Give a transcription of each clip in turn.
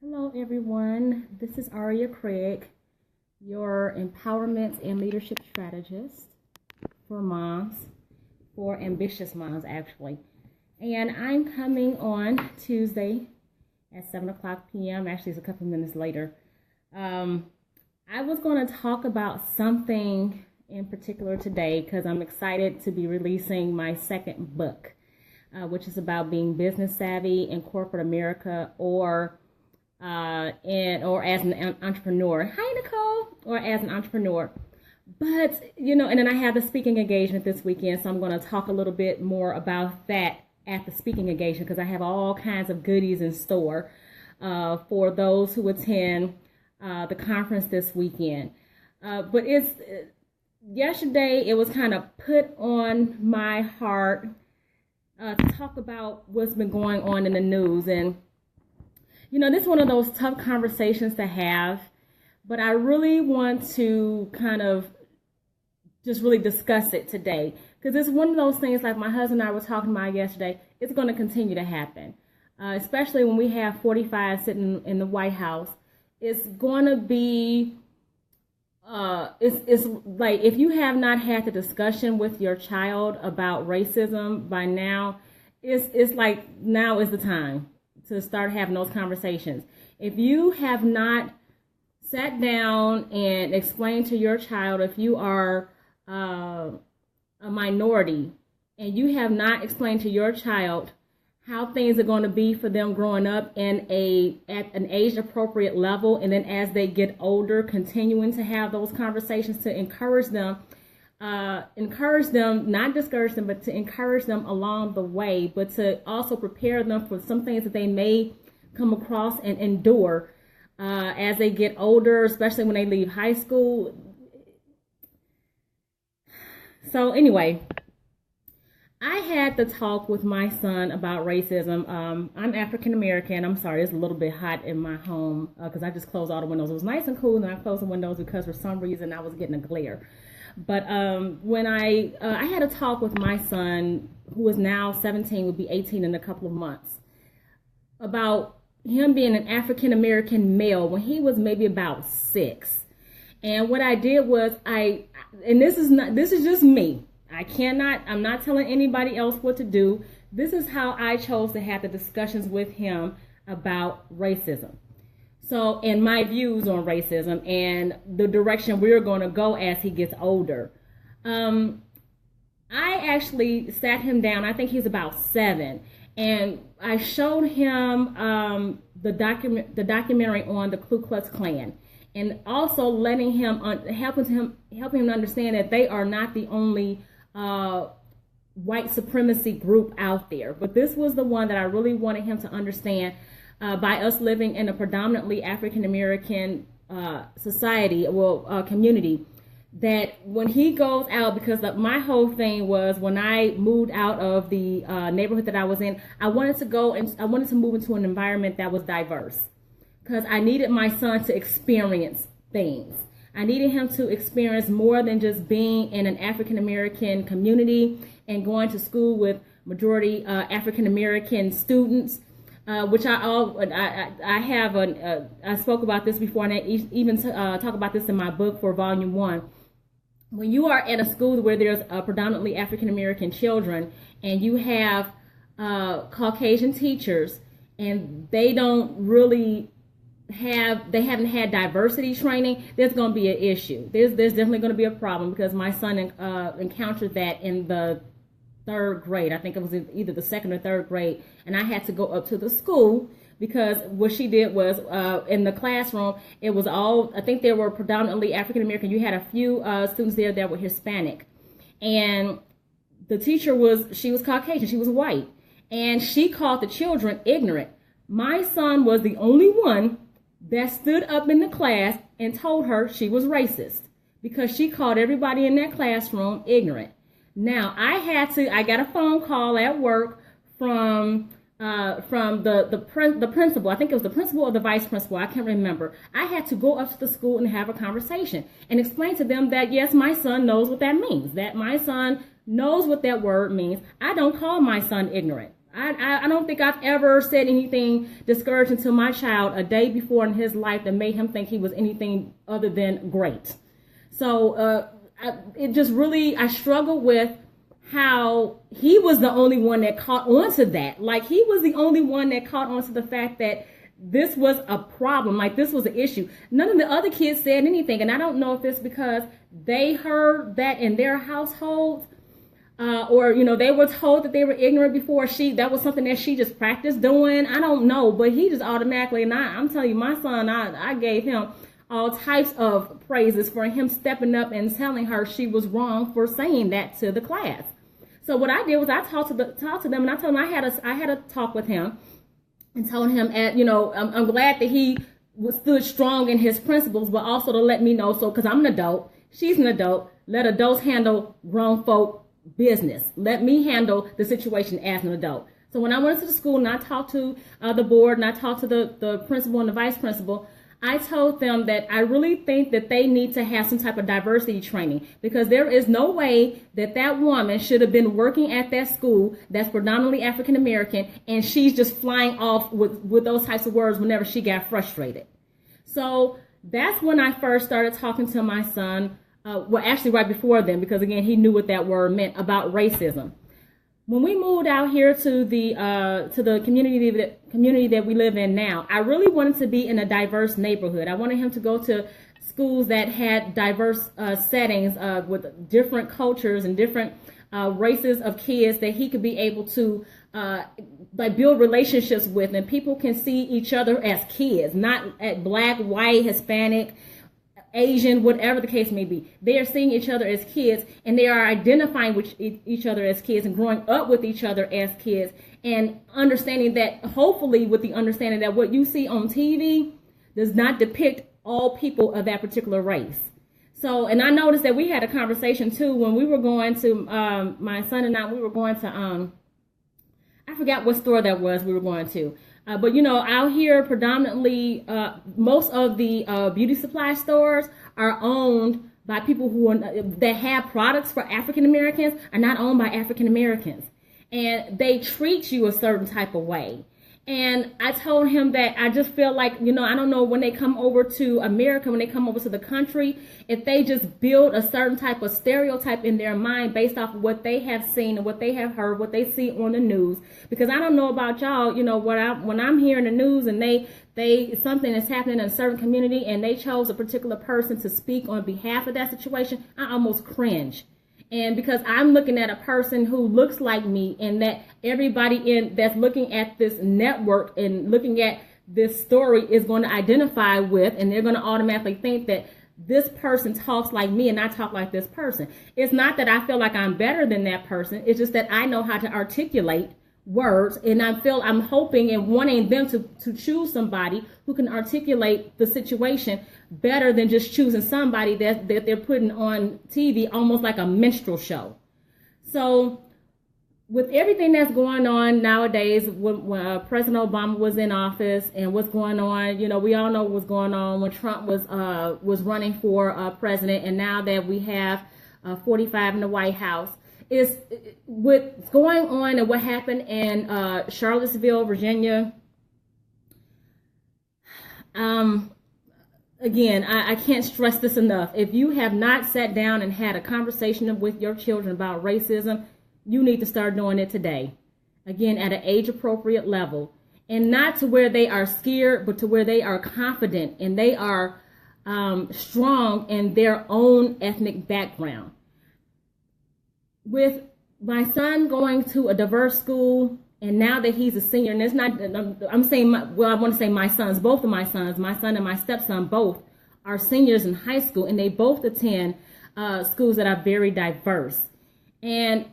Hello, everyone. This is Aria Craig, your empowerment and leadership strategist for moms, for ambitious moms, actually. And I'm coming on Tuesday at 7 o'clock p.m. Actually, it's a couple minutes later. I was going to talk about something in particular today because I'm excited to be releasing my second book, which is about being business savvy in corporate America or as an entrepreneur. Hi, Nicole. Or as an entrepreneur. But, and then I have the speaking engagement this weekend, so I'm going to talk a little bit more about that at the speaking engagement because I have all kinds of goodies in store for those who attend the conference this weekend. But yesterday it was kind of put on my heart to talk about what's been going on in the news. And this is one of those tough conversations to have, but I really want to kind of just really discuss it today because it's one of those things like my husband and I were talking about yesterday. It's going to continue to happen, especially when we have 45 sitting in the White House. It's going to be, it's like if you have not had the discussion with your child about racism by now, it's like now is the time to start having those conversations. If you have not sat down and explained to your child, if you are a minority and you have not explained to your child how things are going to be for them growing up at an age appropriate level, and then as they get older, continuing to have those conversations to encourage them, not discourage them, but to encourage them along the way, but to also prepare them for some things that they may come across and endure as they get older, especially when they leave high school. So anyway, I had to talk with my son about racism. I'm African American. I'm sorry, it's a little bit hot in my home because I just closed all the windows. It was nice and cool, and I closed the windows because for some reason I was getting a glare. But when I had a talk with my son, who is now 17, will be 18 in a couple of months, about him being an African American male when he was maybe about 6. And what I did was and this is just me. I'm not telling anybody else what to do. This is how I chose to have the discussions with him about racism. So, and my views on racism and the direction we're going to go as he gets older. I actually sat him down. I think he's about 7, and I showed him the documentary on the Ku Klux Klan, and also letting him helping him understand that they are not the only white supremacy group out there. But this was the one that I really wanted him to understand. By us living in a predominantly African American society, community, that when he goes out, because my whole thing was when I moved out of the neighborhood that I was in, I wanted to move into an environment that was diverse, because I needed my son to experience things. I needed him to experience more than just being in an African American community and going to school with majority African American students. Which I spoke about this before, and I even talk about this in my book for Volume 1. When you are at a school where there's predominantly African American children, and you have Caucasian teachers, and they haven't had diversity training, there's going to be an issue. There's definitely going to be a problem, because my son encountered that in the 3rd grade. I think it was either the 2nd or 3rd grade, and I had to go up to the school because what she did was in the classroom, it was I think they were predominantly African American. You had a few students there that were Hispanic, and the teacher was Caucasian, she was white, and she called the children ignorant. My son was the only one that stood up in the class and told her she was racist because she called everybody in that classroom ignorant. Now, I got a phone call at work from the principal. I think it was the principal or the vice principal. I can't remember. I had to go up to the school and have a conversation and explain to them that, yes, my son knows what that means, that my son knows what that word means. I don't call my son ignorant. I don't think I've ever said anything discouraging to my child a day before in his life that made him think he was anything other than great. So it just really, I struggle with how he was the only one that caught on to that. Like, he was the only one that caught on to the fact that this was a problem, like this was an issue. None of the other kids said anything, and I don't know if it's because they heard that in their households, or, you know, they were told that they were ignorant before. That was something that she just practiced doing. I don't know, but he just automatically, and I'm telling you, my son, I gave him all types of praises for him stepping up and telling her she was wrong for saying that to the class. So what I did was I talked to them, and I told them I had a talk with him and told him, you know, I'm glad that he stood strong in his principles, but also to let me know, so, because I'm an adult, she's an adult, let adults handle grown folk business. Let me handle the situation as an adult. So when I went to the school and I talked to the board and I talked to the principal and the vice principal, I told them that I really think that they need to have some type of diversity training, because there is no way that woman should have been working at that school that's predominantly African American, and she's just flying off with those types of words whenever she got frustrated. So that's when I first started talking to my son. Well, actually right before then, because again, he knew what that word meant about racism. When we moved out here to the community that we live in now, I really wanted to be in a diverse neighborhood. I wanted him to go to schools that had diverse settings with different cultures and different races of kids that he could be able to like build relationships with, and people can see each other as kids, not at black, white, Hispanic, Asian, whatever the case may be. They are seeing each other as kids, and they are identifying with each other as kids and growing up with each other as kids, and understanding that, hopefully with the understanding that what you see on TV does not depict all people of that particular race. So, and I noticed that we had a conversation too when we were going to, my son and I, we were going to, I forgot what store that was we were going to. But, you know, out here predominantly, most of the beauty supply stores are owned by people that have products for African Americans, are not owned by African Americans. And they treat you a certain type of way. And I told him that I just feel like, you know, I don't know, when they come over to America, when they come over to the country, if they just build a certain type of stereotype in their mind based off of what they have seen and what they have heard, what they see on the news. Because I don't know about y'all, you know, when I'm hearing the news and something is happening in a certain community and they chose a particular person to speak on behalf of that situation, I almost cringe. And because I'm looking at a person who looks like me, and that everybody that's looking at this network and looking at this story is going to identify with, and they're going to automatically think that this person talks like me and I talk like this person. It's not that I feel like I'm better than that person. It's just that I know how to articulate words, and I'm hoping and wanting them to choose somebody who can articulate the situation better than just choosing somebody that they're putting on TV almost like a minstrel show. So with everything that's going on nowadays, when President Obama was in office and what's going on, you know, we all know what's going on when Trump was running for president, and now that we have 45 in the White House, is what's going on and what happened in Charlottesville, Virginia. Again, I can't stress this enough. If you have not sat down and had a conversation with your children about racism, you need to start doing it today. Again, at an age-appropriate level. And not to where they are scared, but to where they are confident and they are strong in their own ethnic background. With my son going to a diverse school, and now that he's a senior, and it's not, I'm saying, I want to say my sons, both of my sons, my son and my stepson, both are seniors in high school, and they both attend schools that are very diverse. And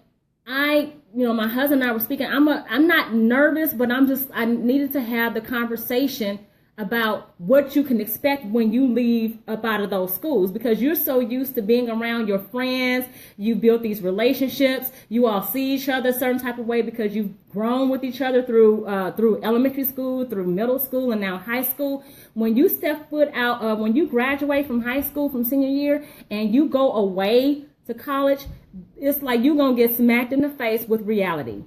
my husband and I were speaking, I'm not nervous, but I needed to have the conversation about what you can expect when you leave up out of those schools, because you're so used to being around your friends. You built these relationships. You all see each other a certain type of way because you've grown with each other through elementary school, through middle school, and now high school. When you step foot out, when you graduate from high school, from senior year, and you go away to college, it's like you're going to get smacked in the face with reality.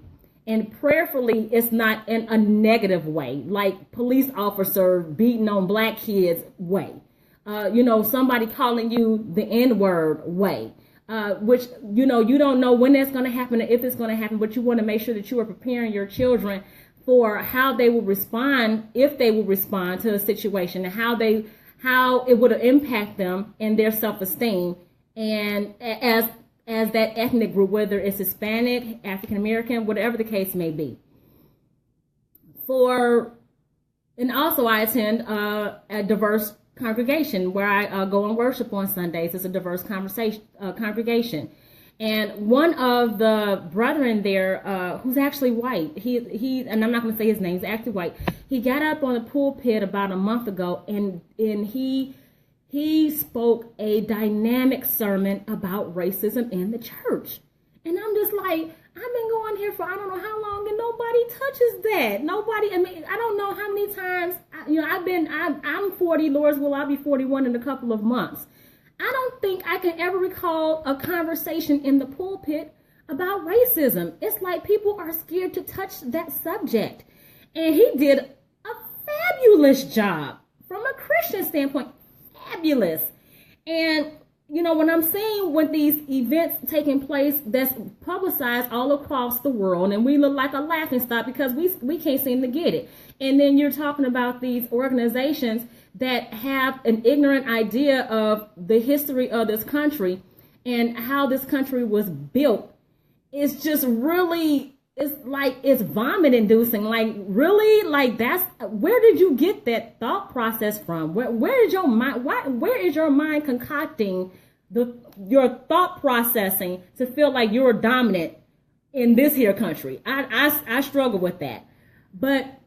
And prayerfully, it's not in a negative way, like police officer beating on black kids way. Somebody calling you the N-word way, which, you don't know when that's going to happen or if it's going to happen, but you want to make sure that you are preparing your children for how they will respond, if they will respond to a situation, and how it would impact them and their self-esteem. And as that ethnic group, whether it's Hispanic, African American, whatever the case may be. And also I attend a diverse congregation where I go and worship on Sundays. It's a diverse congregation. And one of the brethren there, who's actually white, he and I'm not going to say his name, he's actually white. He got up on the pulpit about a month ago, and he spoke a dynamic sermon about racism in the church. And I'm just like, I've been going here for I don't know how long, and nobody touches that. Nobody, I don't know how many times, I'm 40, Lord's will, I'll be 41 in a couple of months. I don't think I can ever recall a conversation in the pulpit about racism. It's like people are scared to touch that subject. And he did a fabulous job from a Christian standpoint. Fabulous. And, when I'm seeing with these events taking place that's publicized all across the world, and we look like a laughing stock because we can't seem to get it. And then you're talking about these organizations that have an ignorant idea of the history of this country and how this country was built. It's just really, it's vomit inducing. Like, really? Like, where did you get that thought process from? Where is your mind concocting your thought processing to feel like you're dominant in this here country? I struggle with that. But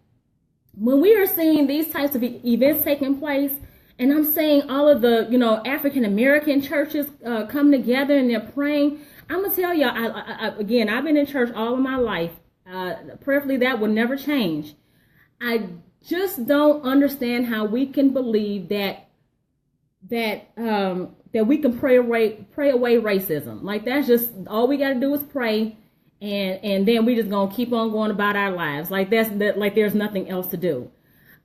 when we are seeing these types of events taking place, and I'm seeing all of the, African American churches come together and they're praying, I'm going to tell y'all, again, I've been in church all of my life. Prayerfully, that will never change. I just don't understand how we can believe that we can pray away racism. Like, that's just all we got to do is pray. And then we just gonna keep on going about our lives like there's nothing else to do.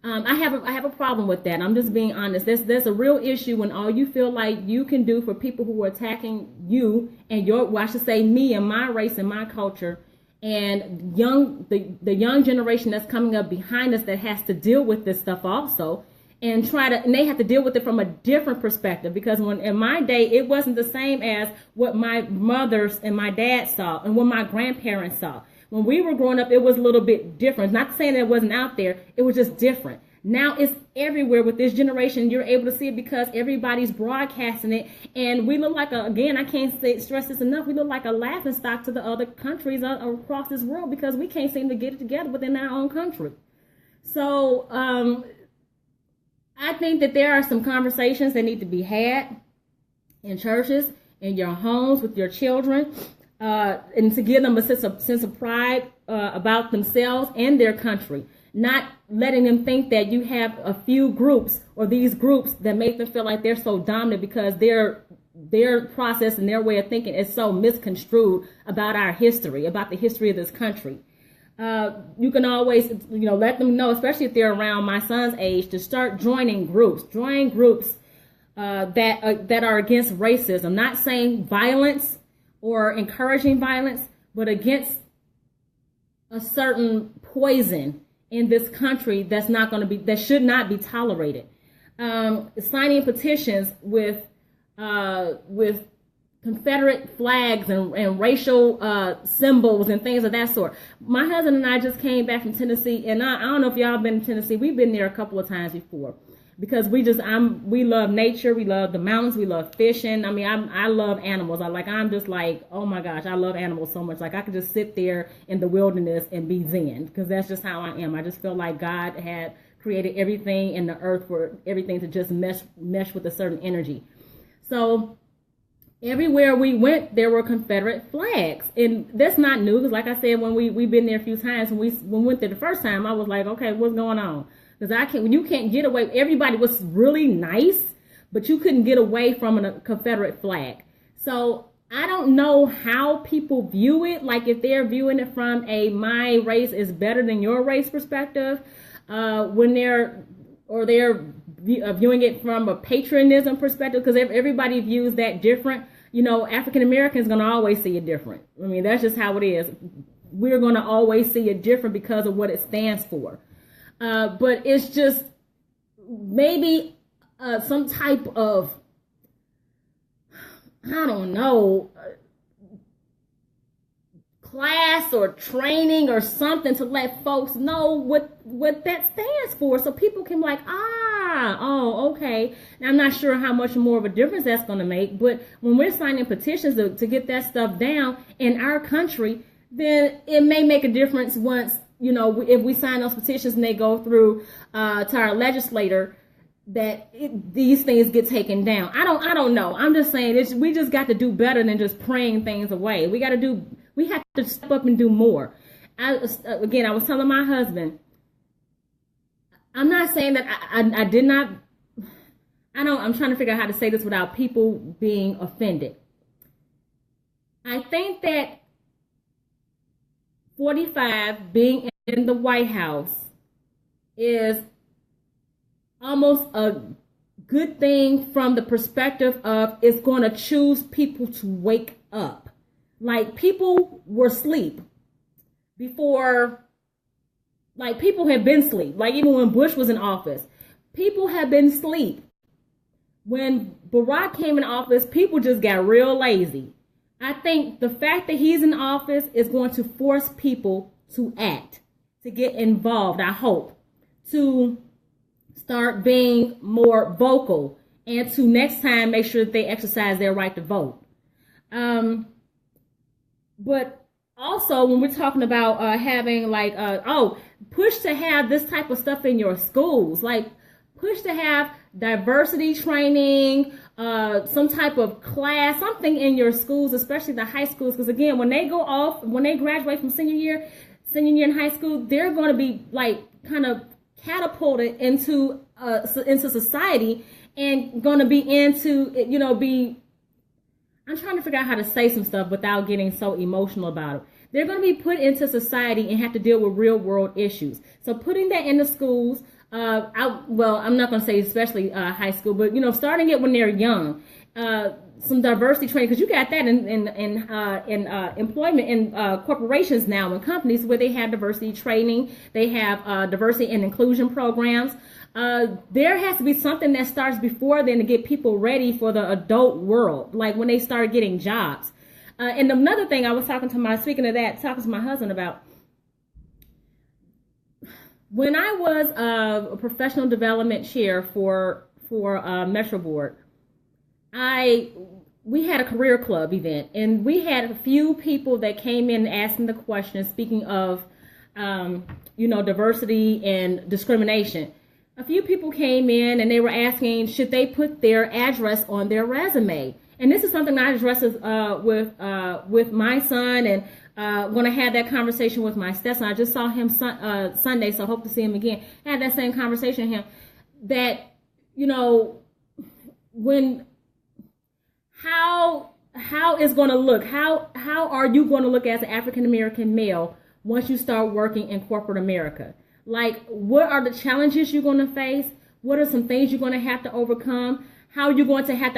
I have a problem with that. I'm just being honest. There's a real issue when all you feel like you can do for people who are attacking you and me and my race and my culture, and the young generation that's coming up behind us that has to deal with this stuff also. And they have to deal with it from a different perspective, because in my day, it wasn't the same as what my mothers and my dad saw and what my grandparents saw. When we were growing up, it was a little bit different. Not saying that it wasn't out there, it was just different. Now it's everywhere with this generation. You're able to see it because everybody's broadcasting it. And we look like, again, I can't stress this enough, we look like a laughing stock to the other countries across this world because we can't seem to get it together within our own country. So, I think that there are some conversations that need to be had in churches, in your homes, with your children, and to give them a sense of pride about themselves and their country. Not letting them think that you have a few groups or these groups that make them feel like they're so dominant because their process and their way of thinking is so misconstrued about our history, about the history of this country. You can always, let them know, especially if they're around my son's age, to start joining groups. Join groups that are against racism. Not saying violence or encouraging violence, but against a certain poison in this country that should not be tolerated. Signing petitions with Confederate flags and racial symbols and things of that sort. My husband and I just came back from Tennessee, and I don't know if y'all been to Tennessee. We've been there a couple of times before because we love nature, we love the mountains, we love fishing. I mean, I love animals. I'm just like, oh my gosh, I love animals so much. Like, I could just sit there in the wilderness and be zen, because that's just how I am. I just feel like God had created everything in the earth for everything to just mesh with a certain energy. So everywhere we went, there were Confederate flags. And that's not new, because like I said, when we've been there a few times, when we went there the first time, I was like, okay, what's going on? Because you can't get away. Everybody was really nice, but you couldn't get away from a Confederate flag. So I don't know how people view it. Like if they're viewing it from a my race is better than your race perspective, when they're viewing it from a patriotism perspective, because everybody views that different. You know, African Americans going to always see it different. I mean, that's just how it is. We're going to always see it different because of what it stands for. But it's just maybe some type of, I don't know, class or training or something to let folks know what that stands for, so people can like, oh, okay. Now, I'm not sure how much more of a difference that's going to make, but when we're signing petitions to get that stuff down in our country, then it may make a difference once, you know, if we sign those petitions and they go through to our legislator, that these things get taken down. I don't know. I'm just saying we just got to do better than just praying things away. We have to step up and do more. I was telling my husband, I'm not saying that I did not, I'm trying to figure out how to say this without people being offended. I think that 45 being in the White House is almost a good thing from the perspective of it's going to choose people to wake up. Like, people were asleep before, like, people have been asleep. Like, even when Bush was in office, people have been asleep. When Barack came in office, people just got real lazy. I think the fact that he's in office is going to force people to act, to get involved, I hope, to start being more vocal, and to next time make sure that they exercise their right to vote. But also, when we're talking about having like, push to have this type of stuff in your schools, like push to have diversity training, some type of class, something in your schools, especially the high schools. Because again, when they graduate from senior year in high school, they're going to be like kind of catapulted into society and going to be into, you know, I'm trying to figure out how to say some stuff without getting so emotional about it. They're going to be put into society and have to deal with real world issues. So putting that in the schools, I'm not going to say especially high school, but, you know, starting it when they're young, some diversity training, because you got that in employment in corporations now and companies where they have diversity training, they have diversity and inclusion programs. There has to be something that starts before then to get people ready for the adult world, like when they start getting jobs. And another thing I was talking to my husband about, when I was a professional development chair for Metro Board, we had a career club event, and we had a few people that came in asking the question, speaking of, diversity and discrimination. A few people came in and they were asking, should they put their address on their resume? And this is something I addressed with my son, and going to have that conversation with my stepson. I just saw him Sunday, so I hope to see him again. I had that same conversation with him, that, you know, how it's going to look, how are you going to look as an African American male once you start working in corporate America? Like, what are the challenges you're going to face? What are some things you're going to have to overcome? How you're going to have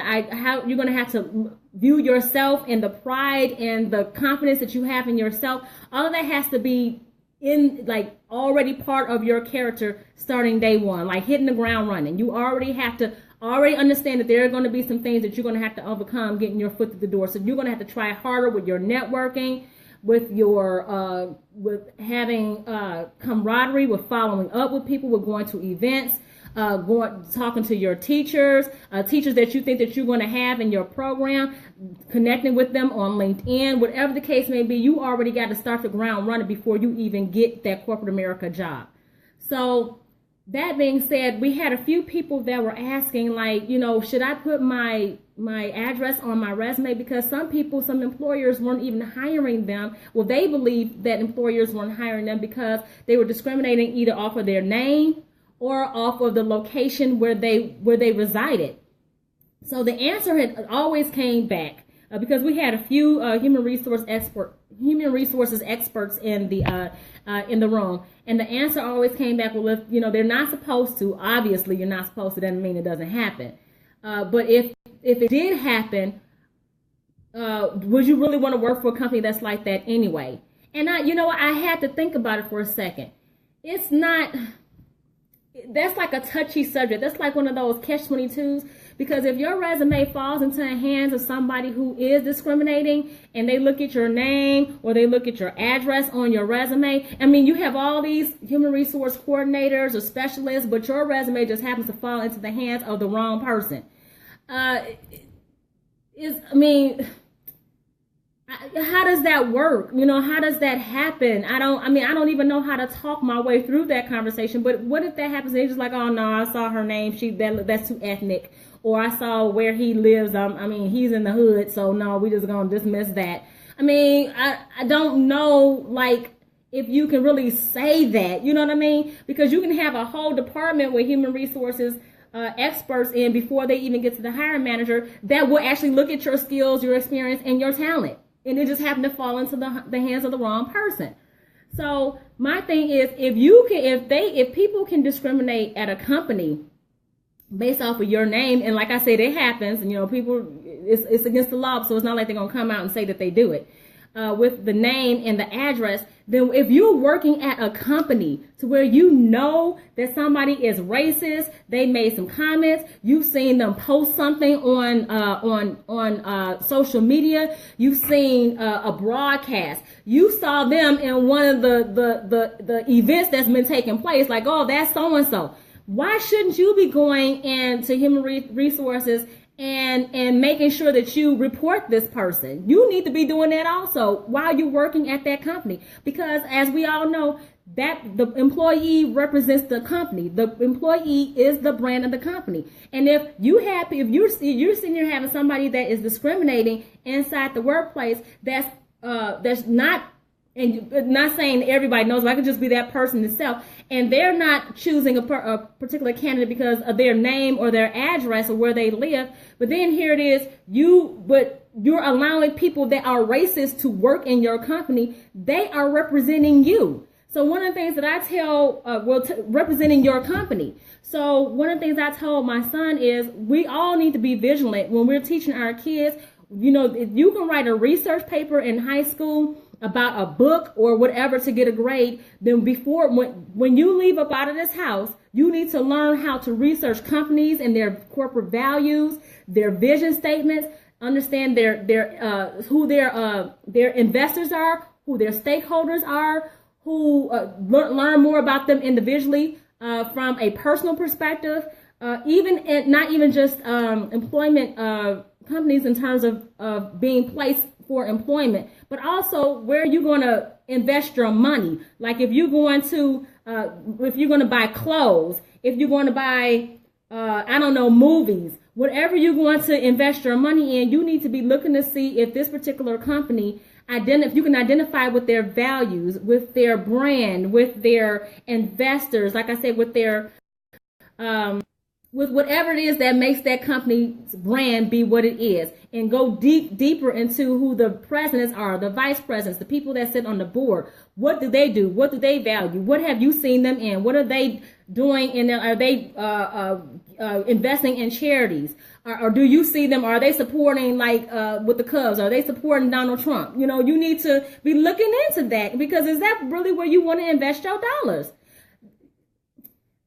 to view yourself, and the pride and the confidence that you have in yourself. All of that has to be in, like, already part of your character starting day one, like hitting the ground running. You already have to understand that there are going to be some things that you're going to have to overcome getting your foot through the door. So you're going to have to try harder with your networking, with your with having camaraderie, with following up with people, with going to events, talking to your teachers that you think that you're going to have in your program, connecting with them on LinkedIn, whatever the case may be. You already got to start the ground running before you even get that corporate America job. So that being said, we had a few people that were asking, like, you know, should I put my address on my resume? Because some employers weren't even hiring them. Well, they believed that employers weren't hiring them because they were discriminating either off of their name or off of the location where they resided. So the answer had always came back because we had a few human resources experts in the room, and the answer always came back, well, if they're not supposed to, obviously you're not supposed to, doesn't mean it doesn't happen. But if it did happen, would you really want to work for a company that's like that anyway? And I had to think about it for a second. It's not. That's like a touchy subject. That's like one of those catch-22s, because if your resume falls into the hands of somebody who is discriminating and they look at your name or they look at your address on your resume, I mean, you have all these human resource coordinators or specialists, but your resume just happens to fall into the hands of the wrong person. How does that work? How does that happen? I don't even know how to talk my way through that conversation. But what if that happens and they're just like, oh no, I saw her name, that's too ethnic, or I saw where he lives, he's in the hood, so no, we just gonna dismiss that. I don't know, like, if you can really say that, you know what I mean? Because you can have a whole department with human resources experts in before they even get to the hiring manager that will actually look at your skills, your experience, and your talent. And it just happened to fall into the hands of the wrong person. So my thing is, if people can discriminate at a company based off of your name, and like I said, it happens, and people, it's against the law, so it's not like they're gonna come out and say that they do it. With the name and the address, then if you're working at a company to where that somebody is racist, they made some comments, you've seen them post something on social media, you've seen a broadcast, you saw them in one of the events that's been taking place, like, oh, that's so and so. Why shouldn't you be going into human resources and making sure that you report this person? You need to be doing that also while you're working at that company, because as we all know, that the employee represents the company. The employee is the brand of the company. And if you're sitting here having somebody that is discriminating inside the workplace, that's not. And not saying everybody knows, but I could just be that person itself, and they're not choosing a particular candidate because of their name or their address or where they live. But then here it is, you're allowing people that are racist to work in your company. They are representing you. So one of the things that I tell, representing your company. So one of the things I told my son is we all need to be vigilant when we're teaching our kids. If you can write a research paper in high school about a book or whatever to get a grade, then when you leave up out of this house, you need to learn how to research companies and their corporate values, their vision statements, understand who their investors are, who their stakeholders are, learn more about them individually from a personal perspective, not even just employment companies in terms of being placed for employment, but also where you're going to invest your money. Like if you're going to buy clothes, if you're going to buy, movies, whatever you're going to invest your money in, you need to be looking to see if this particular company, if you can identify with their values, with their brand, with their investors, like I said, with their, with whatever it is that makes that company's brand be what it is, and go deeper into who the presidents are, the vice presidents, the people that sit on the board. What do they do? What do they value? What have you seen them in? What are they doing in there? Are they investing in charities? Or do you see them? Are they supporting, with the Cubs? Are they supporting Donald Trump? You need to be looking into that, because is that really where you want to invest your dollars?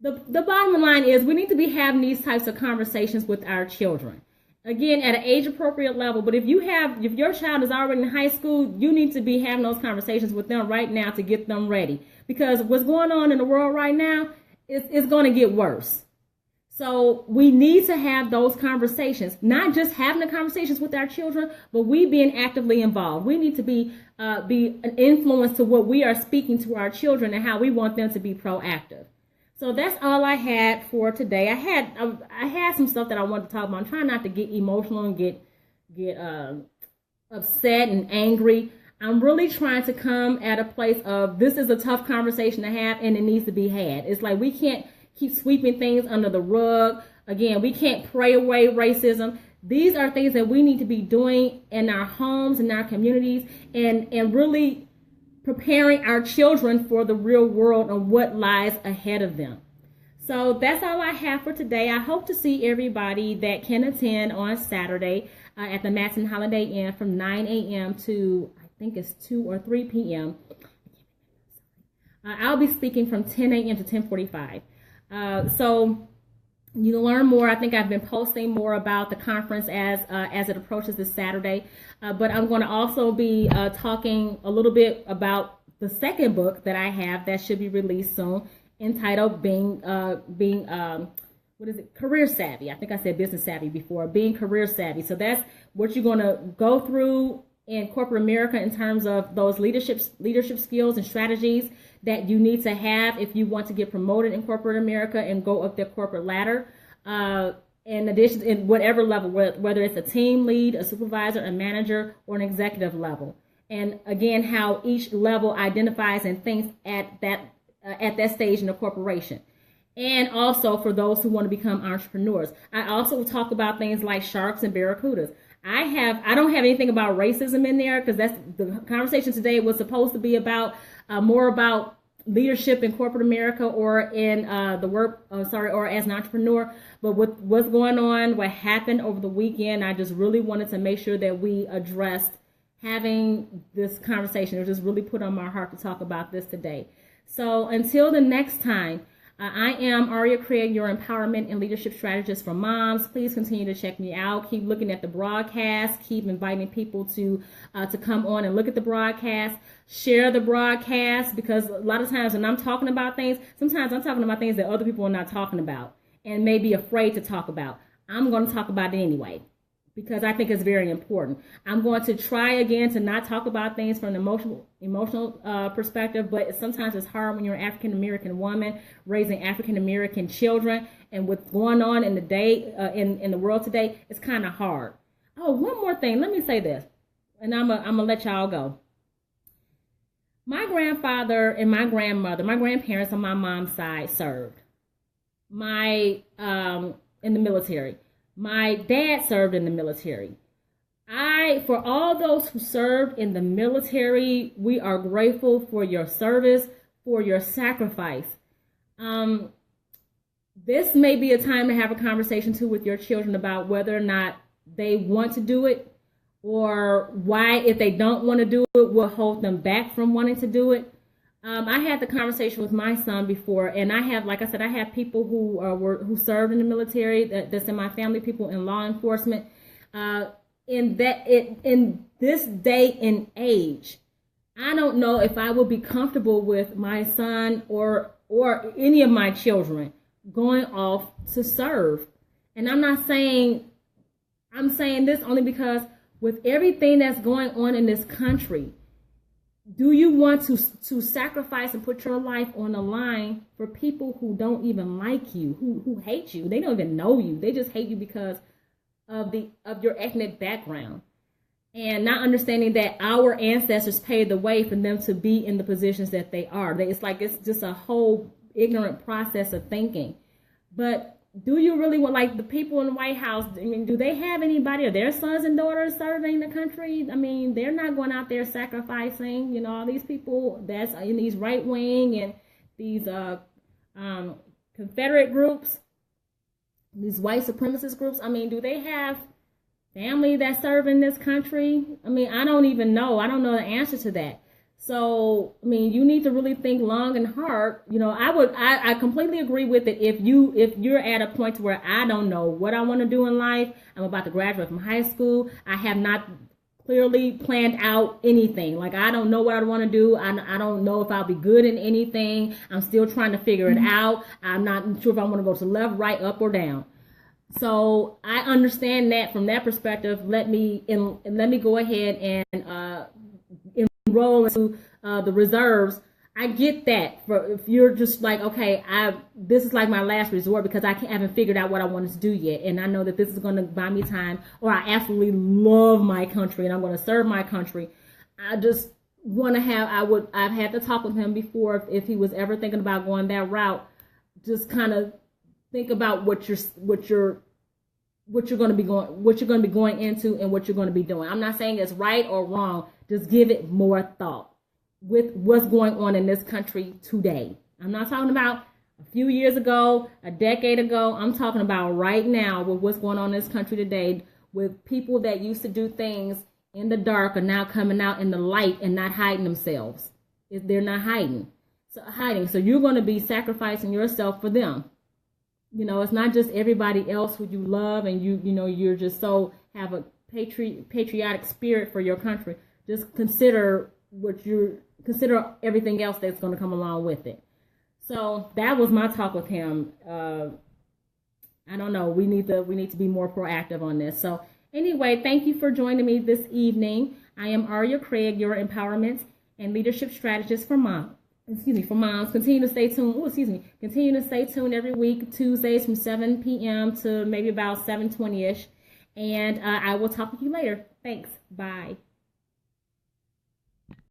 The bottom line is we need to be having these types of conversations with our children. Again, at an age-appropriate level. But if your child is already in high school, you need to be having those conversations with them right now to get them ready. Because what's going on in the world right now is going to get worse. So we need to have those conversations, not just having the conversations with our children, but we being actively involved. We need to be an influence to what we are speaking to our children and how we want them to be proactive. So that's all I had for today. I had some stuff that I wanted to talk about. I'm trying not to get emotional and get upset and angry. I'm really trying to come at a place of this is a tough conversation to have and it needs to be had. It's like we can't keep sweeping things under the rug. Again, we can't pray away racism. These are things that we need to be doing in our homes, in our communities, and really preparing our children for the real world and what lies ahead of them. So that's all I have for today. I hope to see everybody that can attend on Saturday at the Matson Holiday Inn from 9 a.m. to, I think it's 2 or 3 p.m. I'll be speaking from 10 a.m. to 10:45. So you can learn more. I think I've been posting more about the conference as it approaches this Saturday. But I'm going to also be talking a little bit about the second book that I have that should be released soon, entitled being career savvy. I think I said business savvy before. Being career savvy. So that's what you're going to go through in corporate America in terms of those leadership skills and strategies that you need to have if you want to get promoted in corporate America and go up their corporate ladder. In addition, in whatever level, whether it's a team lead, a supervisor, a manager, or an executive level. And again, how each level identifies and thinks at that stage in the corporation. And also for those who want to become entrepreneurs. I also talk about things like sharks and barracudas. I don't have anything about racism in there because that's the conversation today was supposed to be about more about leadership in corporate America or in or as an entrepreneur. But with what's going on, what happened over the weekend, I just really wanted to make sure that we addressed having this conversation. It was just really put on my heart to talk about this today. So until the next time, I am Aria Craig, your empowerment and leadership strategist for moms. Please continue to check me out. Keep looking at the broadcast. Keep inviting people to come on and look at the broadcast. Share the broadcast, because a lot of times when I'm talking about things, sometimes I'm talking about things that other people are not talking about and may be afraid to talk about. I'm going to talk about it anyway, because I think it's very important. I'm going to try again to not talk about things from an emotional perspective, but sometimes it's hard when you're an African-American woman raising African-American children, and what's going on in the day, in the world today, it's kind of hard. Oh, one more thing. Let me say this, and I'm gonna let y'all go. My grandfather and my grandmother, my grandparents on my mom's side served. In the military. My dad served in the military. For all those who served in the military, we are grateful for your service, for your sacrifice. This may be a time to have a conversation too with your children about whether or not they want to do it, or why, if they don't want to do it, will hold them back from wanting to do it. I had the conversation with my son before, and I have, like I said, I have people who served in the military that's in my family, people in law enforcement. In this day and age, I don't know if I would be comfortable with my son or any of my children going off to serve. And I'm saying this only because with everything that's going on in this country, do you want to sacrifice and put your life on the line for people who don't even like you, who hate you? They don't even know you. They just hate you because of your ethnic background, and not understanding that our ancestors paved the way for them to be in the positions that they are. It's just a whole ignorant process of thinking. But do you really want, like the people in the White House, I mean, do they have anybody, or their sons and daughters serving the country? I mean, they're not going out there sacrificing, all these people that's in these right wing and these Confederate groups, these white supremacist groups. I mean, do they have family that serve in this country? I mean, I don't even know. I don't know the answer to that. So, I mean, you need to really think long and hard. I completely agree with it. If you're at a point where I don't know what I want to do in life, I'm about to graduate from high school, I have not clearly planned out anything. Like, I don't know what I want to do. I don't know if I'll be good in anything. I'm still trying to figure it out. I'm not sure if I want to go to left, right, up, or down. So I understand that from that perspective. Let me go ahead and enroll into the reserves. I get that. If you're just like, okay, this is like my last resort because I haven't figured out what I wanted to do yet, and I know that this is going to buy me time, or I absolutely love my country and I'm going to serve my country. I just want to I've had to talk with him before if he was ever thinking about going that route. Just kind of think about what you're what you're going to be going into and what you're going to be doing. I'm not saying it's right or wrong. Just give it more thought with what's going on in this country today. I'm not talking about a few years ago, a decade ago. I'm talking about right now with what's going on in this country today, with people that used to do things in the dark are now coming out in the light and not hiding themselves. They're not hiding. So you're going to be sacrificing yourself for them. You know, it's not just everybody else who you love and you're just so have a patriotic spirit for your country. Just consider everything else that's going to come along with it. So that was my talk with him. I don't know. We need to be more proactive on this. So anyway, thank you for joining me this evening. I am Aria Craig, your empowerment and leadership strategist for moms. For moms. Continue to stay tuned. Continue to stay tuned every week, Tuesdays from 7 p.m. to maybe about 7:20ish. And I will talk with you later. Thanks. Bye.